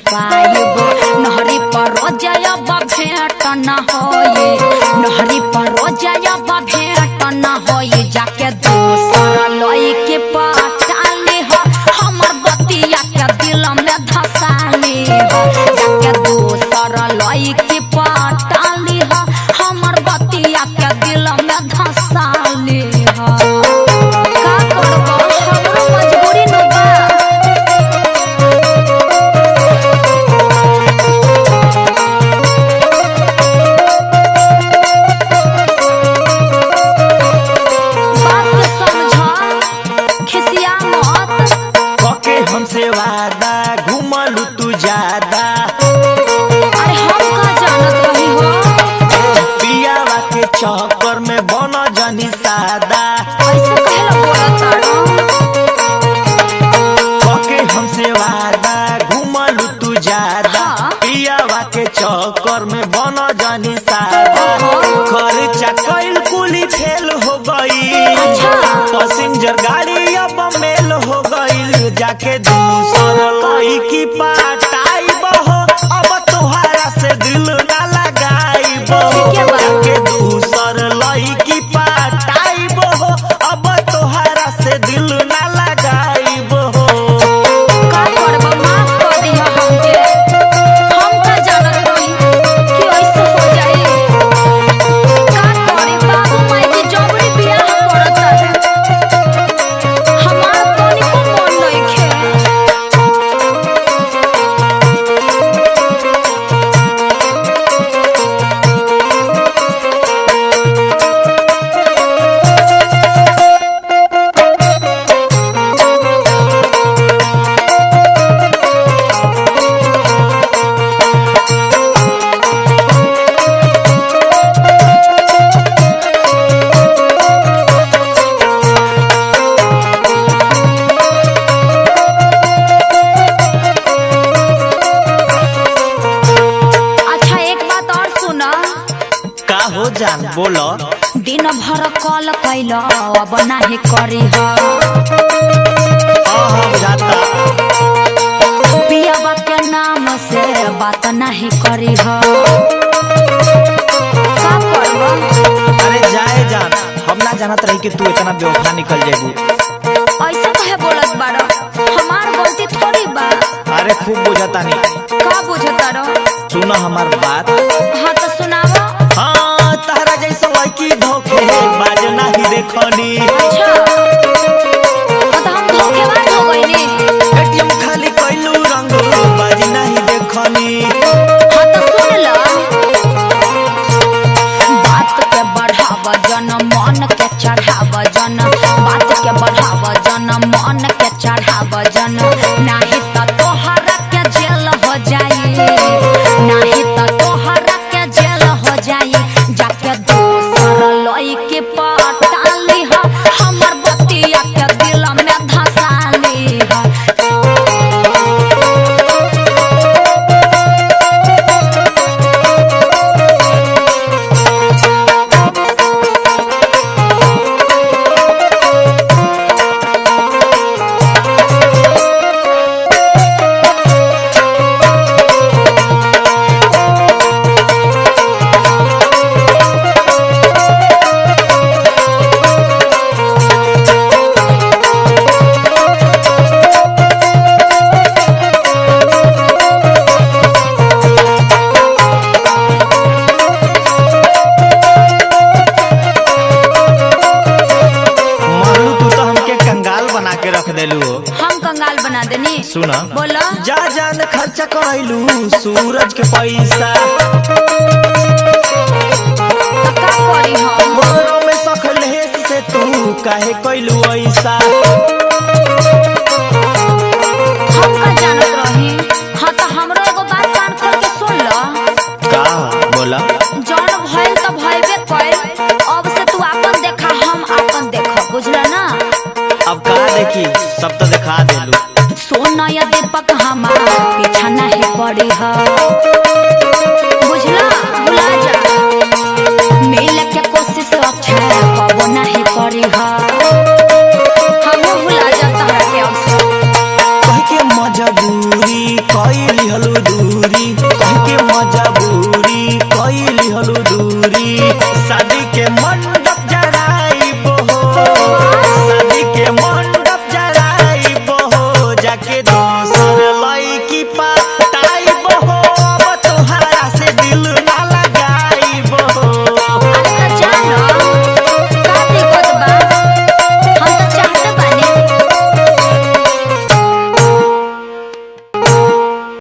पाइब नहरी पर रोजब भेंट न होए नहरी पर रोजब भेंट न होए जाके दूसर लई के पटाली हो हमर बतिया के दिल में धसाली हो जाके दूसर लई के पटाली हो हमर बतिया के दिल में धसाली हो का करबो हमरो मजबूरी न बा हमसे वादा घूमलू तू ज्यादा अरे हम का जानत रही हो पियावा के चक्कर में बन जनी सादा ऐसे कहला बोलताड़ो ओके हमसे वादा घूमलू तू ज्यादा पियावा के चक्कर में बन जनी सादा खर्चा कइल कुली फेल हो गई पैसेंजर गाड़ी अब मेल हो गई जाके दूसर लईकी पटाई बहो अब तोहरा से दिल ना लगाई बहो जाके दूसर लईकी पटाई बहो अब तोहरा से दिल ना लगाई बहो का करबो माफ कर दिया हमके हम का जानत रही कि ऐसे हो जाई का करे बाबू माई के जबरी बियाह करत रहे हमार तनी को मन नइखे अच्छा एक बात और सुना का हो जान बोलो दिन भर कॉल कैल अब नाही करी हो जाता पियाबा के नाम से बात नहीं करी हो का करबो अरे जाए जान हम ना जानत रही कि तू इतना बेवफा निकल जेबू ऐसा कहे बोलत बारो हमार गलती थोड़ी बा अरे खूब बुझता नहीं का बुझता रो सुनो हमार बात हाँ तो सुनावो हाँ तारा जैसा लड़की धोखे बाज नहीं देखनी अच्छा तो हम धोखेबाज हो गइनी एटीएम खाली कइलू रंग बाज नहीं देखनी हाँ तो सुन लो बात के बढ़ावा जन मन के चढ़ावा जन बात के बढ़ावा जन मन के चढ़ावा जन नाही तो तोहरा के जेल हो जाई नाही तो तोहरा के जेल हो जाई जाके दोसर लई के पटाली हो हमर बतिया के दिल में धसाली हो मानू तू तो हमके कंगाल बना के रख देलू हो हम कंगाल बना देनी सुना बोलो जा जान खर्चा करैलू सूरज के पैसा तो का करी हम घरों में सखलेस से तू काहे कइलू ऐसा हम का जानत रही हाँ तो हमरो एगो बात कान खोल के सुन लो का बोला जौन भइल तो भइबे कइल अब से तू आपन देखा हम आपन देखा बुझला ना अब का देखी सब तो दिखा देलू सोना या दीपक हमार पीछा नहीं पड़ी है बुझला भुला जा मिल के कोशिश अच्छा कबो नहीं करी है हम भुला जा तहरा के अवसर कह के मजबूरी कइली हलू दूरी कह के मजबूरी कैली हलू दूरी शादी के